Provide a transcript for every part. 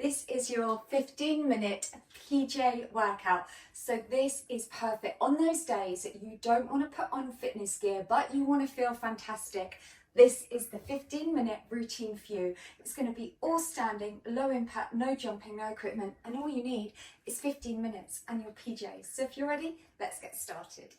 This is your 15-minute PJ workout. So this is perfect on those days that you don't want to put on fitness gear, but you want to feel fantastic. This is the 15-minute routine for you. It's going to be all standing, low impact, no jumping, no equipment, and all you need is 15 minutes and your PJs. So if you're ready, let's get started.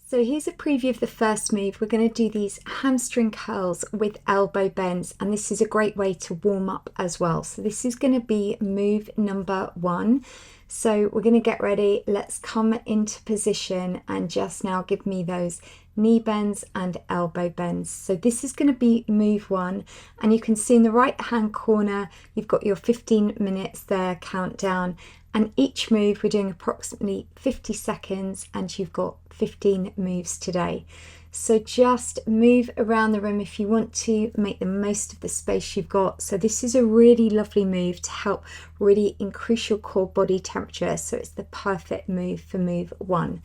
So here's a preview of the first move. We're going to do these hamstring curls with elbow bends, and this is a great way to warm up as well. So this is going to be move number 1. So we're going to get ready. Let's come into position and just now give me those knee bends and elbow bends. So this is going to be move 1, and you can see in the right hand corner you've got your 15 minutes there countdown, and each move we're doing approximately 50 seconds and you've got 15 moves today. So just move around the room if you want to, make the most of the space you've got. So this is a really lovely move to help really increase your core body temperature. So it's the perfect move for move 1.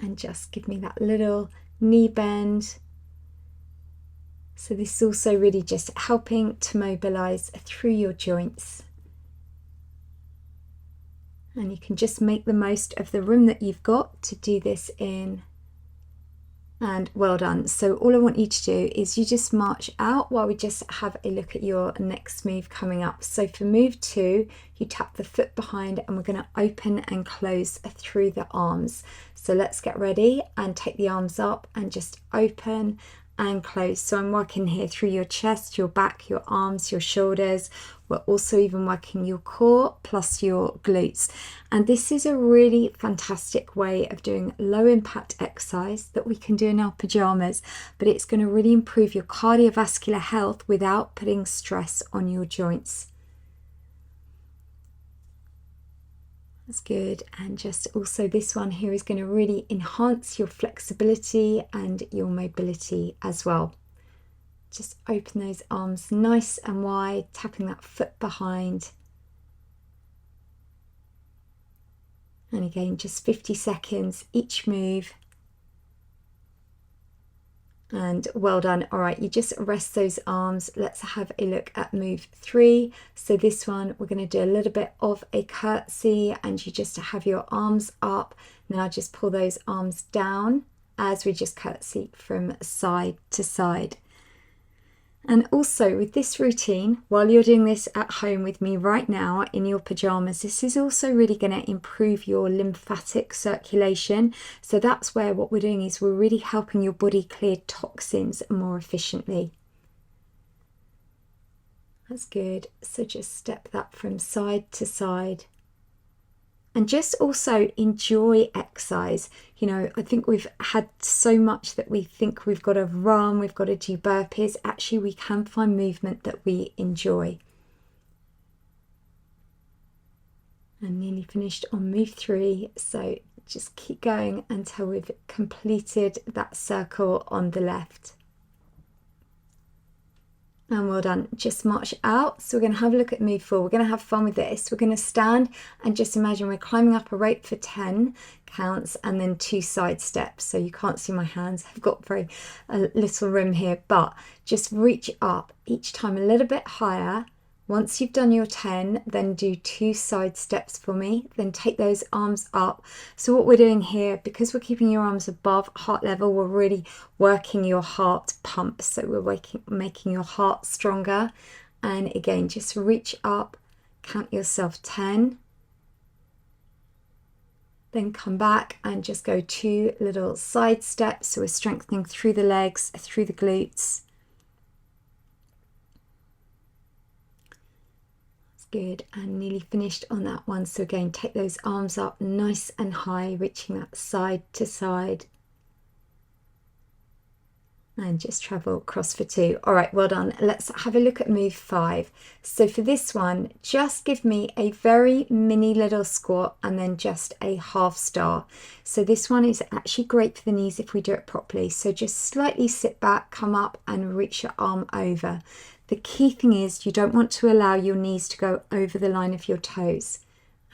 And just give me that little knee bend. So this is also really just helping to mobilize through your joints. And you can just make the most of the room that you've got to do this in. And well done. So all I want you to do is you just march out while we just have a look at your next move coming up. So for move 2, you tap the foot behind and we're going to open and close through the arms. So let's get ready and take the arms up and just open and close. So I'm working here through your chest, your back, your arms, your shoulders. We're also even working your core plus your glutes. And this is a really fantastic way of doing low impact exercise that we can do in our pajamas, but it's going to really improve your cardiovascular health without putting stress on your joints. That's good. And just also this one here is going to really enhance your flexibility and your mobility as well. Just open those arms nice and wide, tapping that foot behind. And again, just 50 seconds each move. And well done. All right, you just rest those arms. Let's have a look at move 3. So this one, we're going to do a little bit of a curtsy, and you just have your arms up. Now just pull those arms down as we just curtsy from side to side. And also with this routine, while you're doing this at home with me right now in your pajamas, this is also really going to improve your lymphatic circulation. So that's where what we're doing is we're really helping your body clear toxins more efficiently. That's good. So just step that from side to side. And just also enjoy exercise. You know, I think we've had so much that we think we've got to run, we've got to do burpees. Actually, we can find movement that we enjoy. And nearly finished on move 3. So just keep going until we've completed that circle on the left. And well done. Just march out. So we're going to have a look at move 4. We're going to have fun with this. We're going to stand and just imagine we're climbing up a rope for 10 counts and then 2 side steps. So you can't see my hands. I've got very little room here, but just reach up each time a little bit higher. Once you've done your 10, then do 2 side steps for me, then take those arms up. So what we're doing here, because we're keeping your arms above heart level, we're really working your heart pump. So we're making your heart stronger. And again, just reach up, count yourself 10. Then come back and just go 2 little side steps. So we're strengthening through the legs, through the glutes. Good, and nearly finished on that one. So again, take those arms up nice and high, reaching that side to side. And just travel across for 2. All right, well done. Let's have a look at move 5. So for this one, just give me a very mini little squat and then just a half star. So this one is actually great for the knees if we do it properly. So just slightly sit back, come up and reach your arm over. The key thing is you don't want to allow your knees to go over the line of your toes.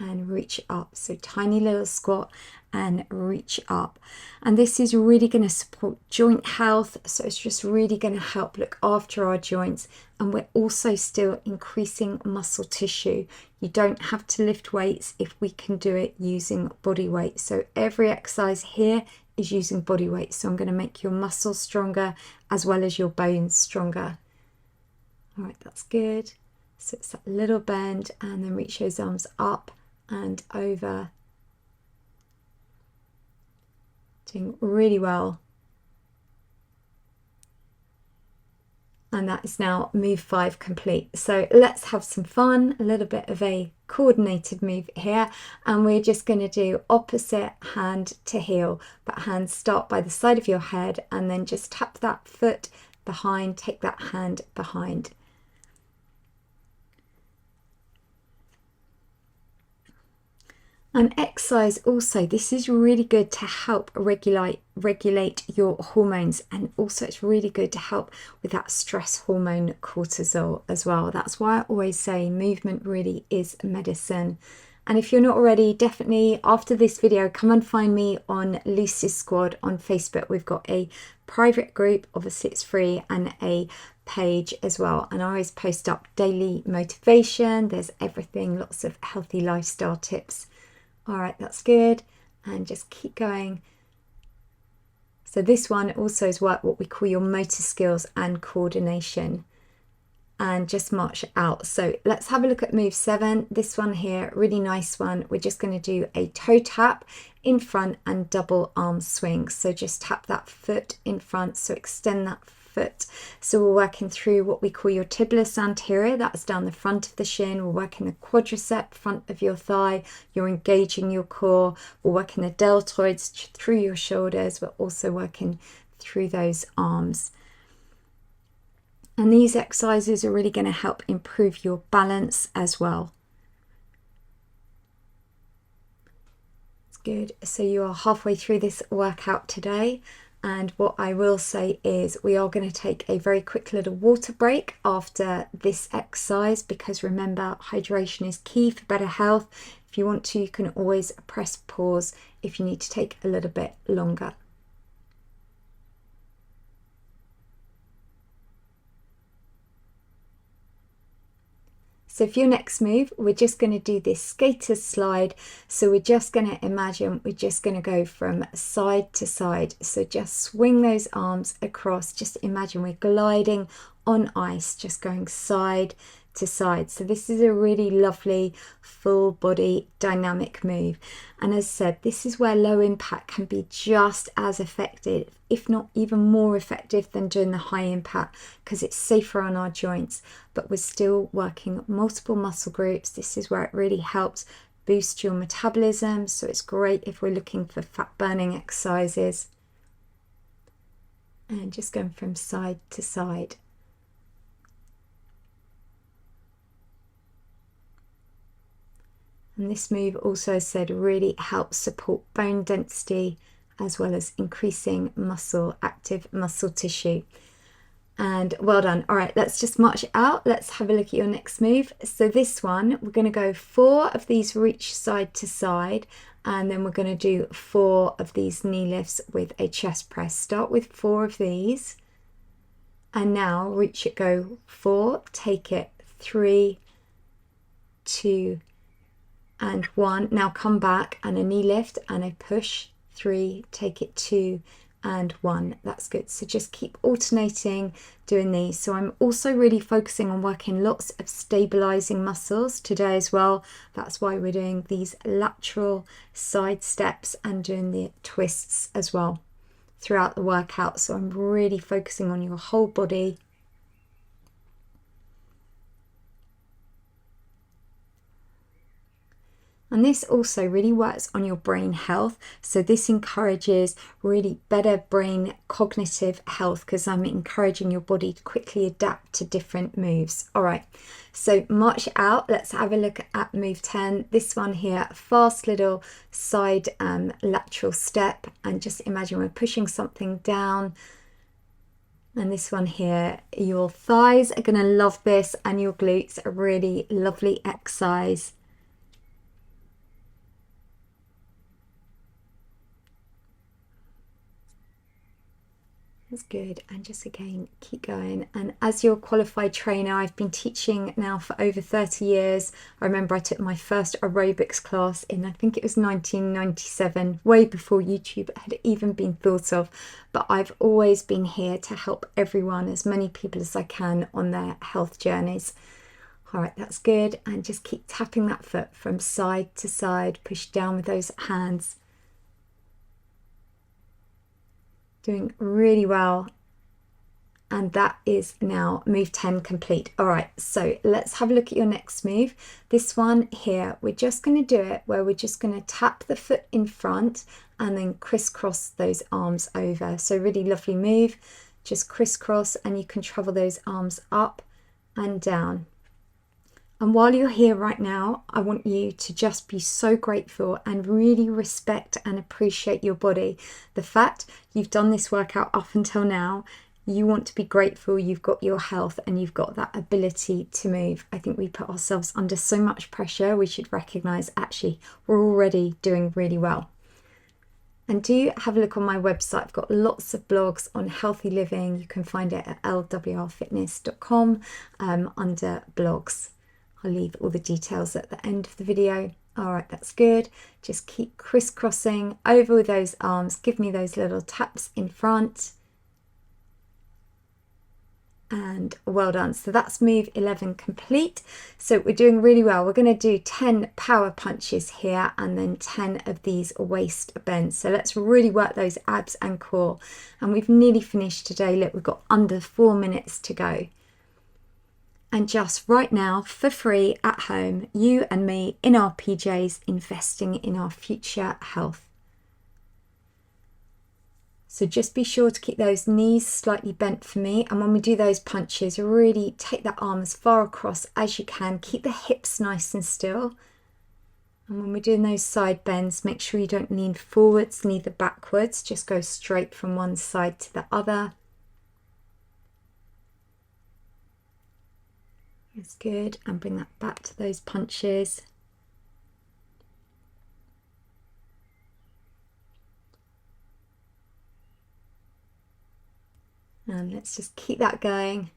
and reach up. So tiny little squat and reach up. And this is really going to support joint health. So it's just really going to help look after our joints. And we're also still increasing muscle tissue. You don't have to lift weights if we can do it using body weight. So every exercise here is using body weight. So I'm going to make your muscles stronger as well as your bones stronger. All right, that's good. So it's that little bend and then reach those arms up and over. Doing really well. And that is now move 5 complete. So let's have some fun, a little bit of a coordinated move here. And we're just going to do opposite hand to heel. But hands start by the side of your head and then just tap that foot behind, take that hand behind. And exercise also, this is really good to help regulate your hormones, and also it's really good to help with that stress hormone cortisol as well. That's why I always say movement really is medicine. And if you're not already, definitely after this video, come and find me on Lucy's Squad on Facebook. We've got a private group, obviously it's free, and a page as well. And I always post up daily motivation. There's everything, lots of healthy lifestyle tips. All right, that's good. And just keep going. So this one also is what we call your motor skills and coordination. And just march out. So let's have a look at move 7. This one here, really nice one. We're just going to do a toe tap in front and double arm swing. So just tap that foot in front. So extend that foot. So we're working through what we call your tibialis anterior. That's down the front of the shin. We're working the quadricep, front of your thigh. You're engaging your core. We're working the deltoids through your shoulders. We're also working through those arms. And these exercises are really going to help improve your balance as well. It's good. So you are halfway through this workout today. And what I will say is we are going to take a very quick little water break after this exercise, because remember, hydration is key for better health. If you want to, you can always press pause if you need to take a little bit longer. So for your next move, we're just going to do this skater's slide. So we're just going to imagine we're just going to go from side to side. So just swing those arms across. Just imagine we're gliding on ice, just going side to side. So this is a really lovely full body dynamic move. And as I said, this is where low impact can be just as effective, if not even more effective than doing the high impact, because it's safer on our joints, but we're still working multiple muscle groups. This is where it really helps boost your metabolism. So it's great if we're looking for fat burning exercises. And just going from side to side. And this move also said really helps support bone density as well as increasing active muscle tissue. And well done. All right, let's just march it out. Let's have a look at your next move. So this one, we're going to go 4 of these reach side to side, and then we're going to do 4 of these knee lifts with a chest press. Start with 4 of these, and now reach it, go 4, take it, 3, 2, and 1. Now come back and a knee lift and a push, 3, take it, 2, and 1. That's good. So just keep alternating doing these. So I'm also really focusing on working lots of stabilizing muscles today as well. That's why we're doing these lateral side steps and doing the twists as well throughout the workout. So I'm really focusing on your whole body. And this also really works on your brain health. So this encourages really better brain cognitive health, because I'm encouraging your body to quickly adapt to different moves. All right, so march out. Let's have a look at move 10. This one here, fast little side lateral step. And just imagine we're pushing something down. And this one here, your thighs are going to love this, and your glutes, a really lovely exercise. That's good. And just again, keep going. And as your qualified trainer, I've been teaching now for over 30 years. I remember I took my first aerobics class in, I think it was 1997, way before YouTube had even been thought of. But I've always been here to help everyone, as many people as I can, on their health journeys. All right, that's good. And just keep tapping that foot from side to side. Push down with those hands. Doing really well. And that is now move 10 complete. All right, so let's have a look at your next move. This one here, we're just going to do it where we're just going to tap the foot in front and then crisscross those arms over. So really lovely move, just crisscross, and you can travel those arms up and down. And while you're here right now, I want you to just be so grateful and really respect and appreciate your body. The fact you've done this workout up until now, you want to be grateful you've got your health and you've got that ability to move. I think we put ourselves under so much pressure. We should recognize actually we're already doing really well. And do have a look on my website. I've got lots of blogs on healthy living. You can find it at lwrfitness.com under blogs. I'll leave all the details at the end of the video. All right, that's good. Just keep crisscrossing over with those arms. Give me those little taps in front. And well done. So that's move 11 complete. So we're doing really well. We're going to do 10 power punches here and then 10 of these waist bends. So let's really work those abs and core. And we've nearly finished today. Look, we've got under 4 minutes to go. And just right now, for free at home, you and me in our PJs, investing in our future health. So just be sure to keep those knees slightly bent for me. And when we do those punches, really take that arm as far across as you can. Keep the hips nice and still. And when we're doing those side bends, make sure you don't lean forwards, neither backwards. Just go straight from one side to the other. That's good. And bring that back to those punches. And let's just keep that going.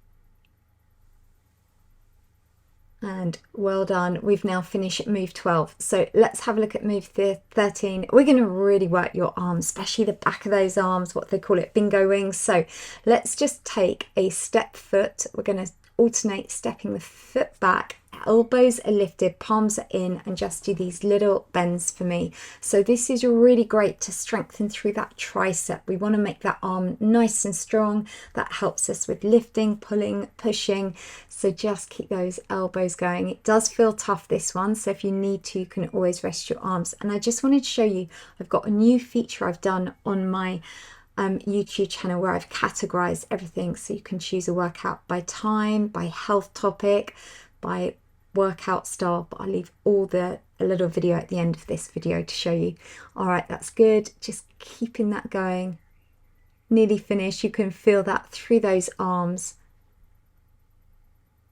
And well done. We've now finished at move 12. So let's have a look at move 13. We're going to really work your arms, especially the back of those arms, what they call it, bingo wings. So let's just take a step foot. We're going to alternate stepping the foot back, elbows are lifted, palms are in, and just do these little bends for me. So this is really great to strengthen through that tricep. We want to make that arm nice and strong. That helps us with lifting, pulling, pushing. So just keep those elbows going. It does feel tough, this one, so if you need to, you can always rest your arms. And I just wanted to show you, I've got a new feature I've done on my YouTube channel where I've categorized everything, so you can choose a workout by time, by health topic, by workout style, but I'll leave all a little video at the end of this video to show you. All right, that's good. Just keeping that going. Nearly finished. You can feel that through those arms.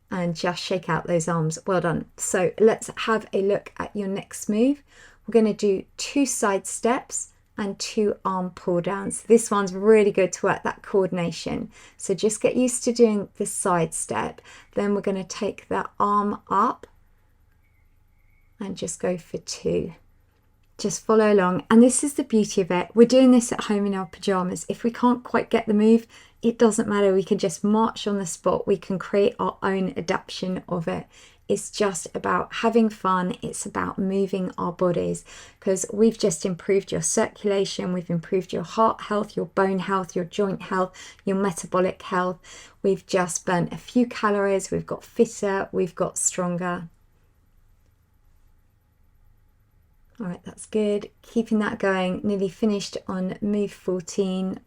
And just shake out those arms. Well done. So let's have a look at your next move. We're going to do 2 side steps and 2 arm pull downs. This one's really good to work that coordination. So just get used to doing the side step. Then we're going to take the arm up and just go for 2. Just follow along. And this is the beauty of it. We're doing this at home in our pajamas. If we can't quite get the move, it doesn't matter. We can just march on the spot. We can create our own adaptation of it. It's just about having fun. It's about moving our bodies, because we've just improved your circulation. We've improved your heart health, your bone health, your joint health, your metabolic health. We've just burnt a few calories. We've got fitter. We've got stronger. All right, that's good. Keeping that going. Nearly finished on move 14.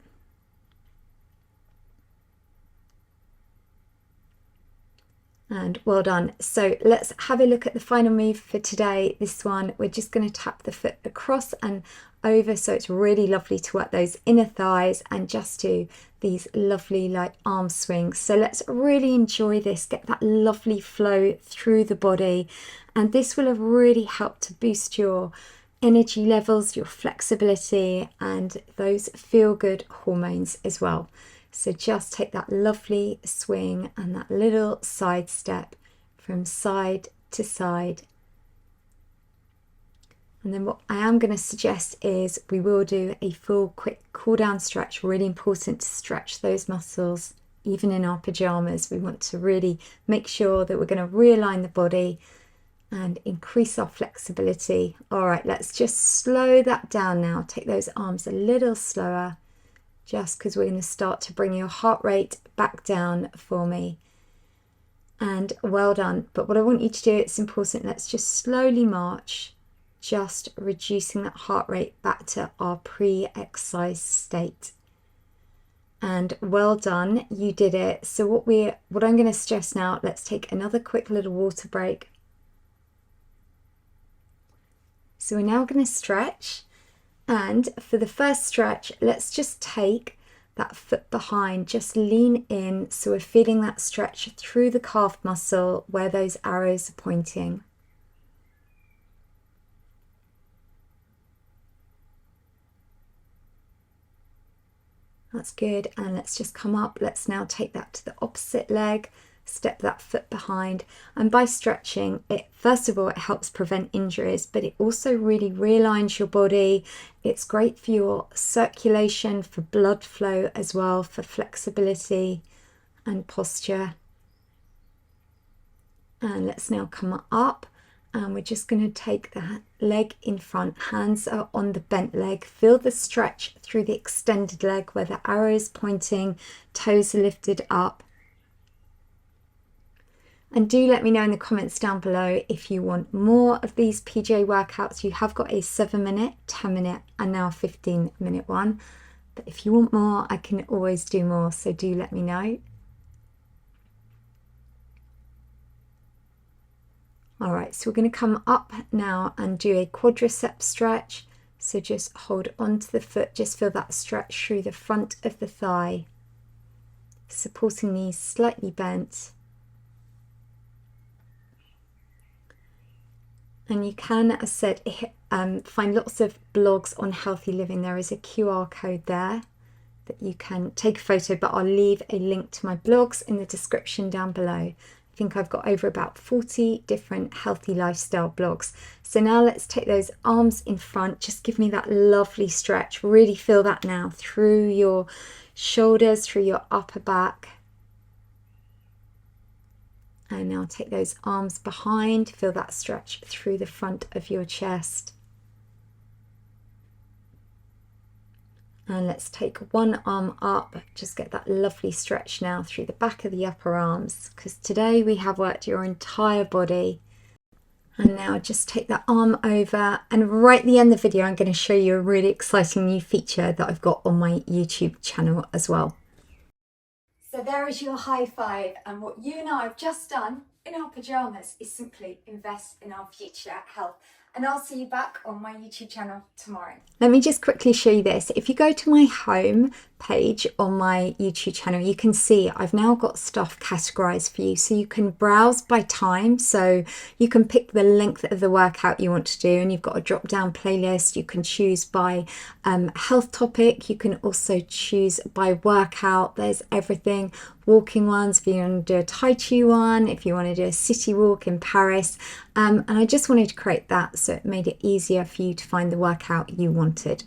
And well done. So let's have a look at the final move for today. This one, we're just going to tap the foot across and over, so it's really lovely to work those inner thighs and just do these lovely like arm swings. So let's really enjoy this, get that lovely flow through the body, and this will have really helped to boost your energy levels, your flexibility, and those feel-good hormones as well. So just take that lovely swing and that little side step from side to side. And then what I am going to suggest is we will do a full quick cool down stretch. Really important to stretch those muscles. Even in our pajamas, we want to really make sure that we're going to realign the body and increase our flexibility. All right, let's just slow that down now. Take those arms a little slower, just because we're going to start to bring your heart rate back down for me. And well done. But what I want you to do, it's important, let's just slowly march, just reducing that heart rate back to our pre-exercise state. And well done, you did it. So what I'm going to suggest now, let's take another quick little water break. So we're now going to stretch, and for the first stretch, let's just take that foot behind, just lean in so we're feeling that stretch through the calf muscle where those arrows are pointing. That's good. And let's just come up. Let's now take that to the opposite leg, step that foot behind. And by stretching it, first of all, it helps prevent injuries, but it also really realigns your body. It's great for your circulation, for blood flow as well, for flexibility and posture. And let's now come up. And we're just going to take that leg in front, hands are on the bent leg, feel the stretch through the extended leg where the arrow is pointing, toes are lifted up. And do let me know in the comments down below if you want more of these PJ workouts. You have got a 7-minute, 10-minute and now a 15-minute one. But if you want more, I can always do more, so do let me know. All right, so we're going to come up now and do a quadricep stretch. So just hold on to the foot, just feel that stretch through the front of the thigh, supporting knees slightly bent. And you can, as I said, find lots of blogs on healthy living. There is a QR code there that you can take a photo, but I'll leave a link to my blogs in the description down below. I think I've got over about 40 different healthy lifestyle blogs. So now let's take those arms in front. Just give me that lovely stretch. Really feel that now through your shoulders, through your upper back. And now take those arms behind. Feel that stretch through the front of your chest. And let's take one arm up, just get that lovely stretch now through the back of the upper arms, because today we have worked your entire body. And now just take that arm over, and right at the end of the video I'm going to show you a really exciting new feature that I've got on my YouTube channel as well. So there is your high five, and what you and I have just done in our pajamas is simply invest in our future health. And I'll see you back on my YouTube channel tomorrow. Let me just quickly show you this. If you go to my home page on my YouTube channel, you can see I've now got stuff categorized for you. So you can browse by time. So you can pick the length of the workout you want to do, and you've got a drop down playlist. You can choose by health topic. You can also choose by workout. There's everything. Walking ones, if you want to do a Tai Chi one, if you want to do a city walk in Paris. And I just wanted to create that so it made it easier for you to find the workout you wanted.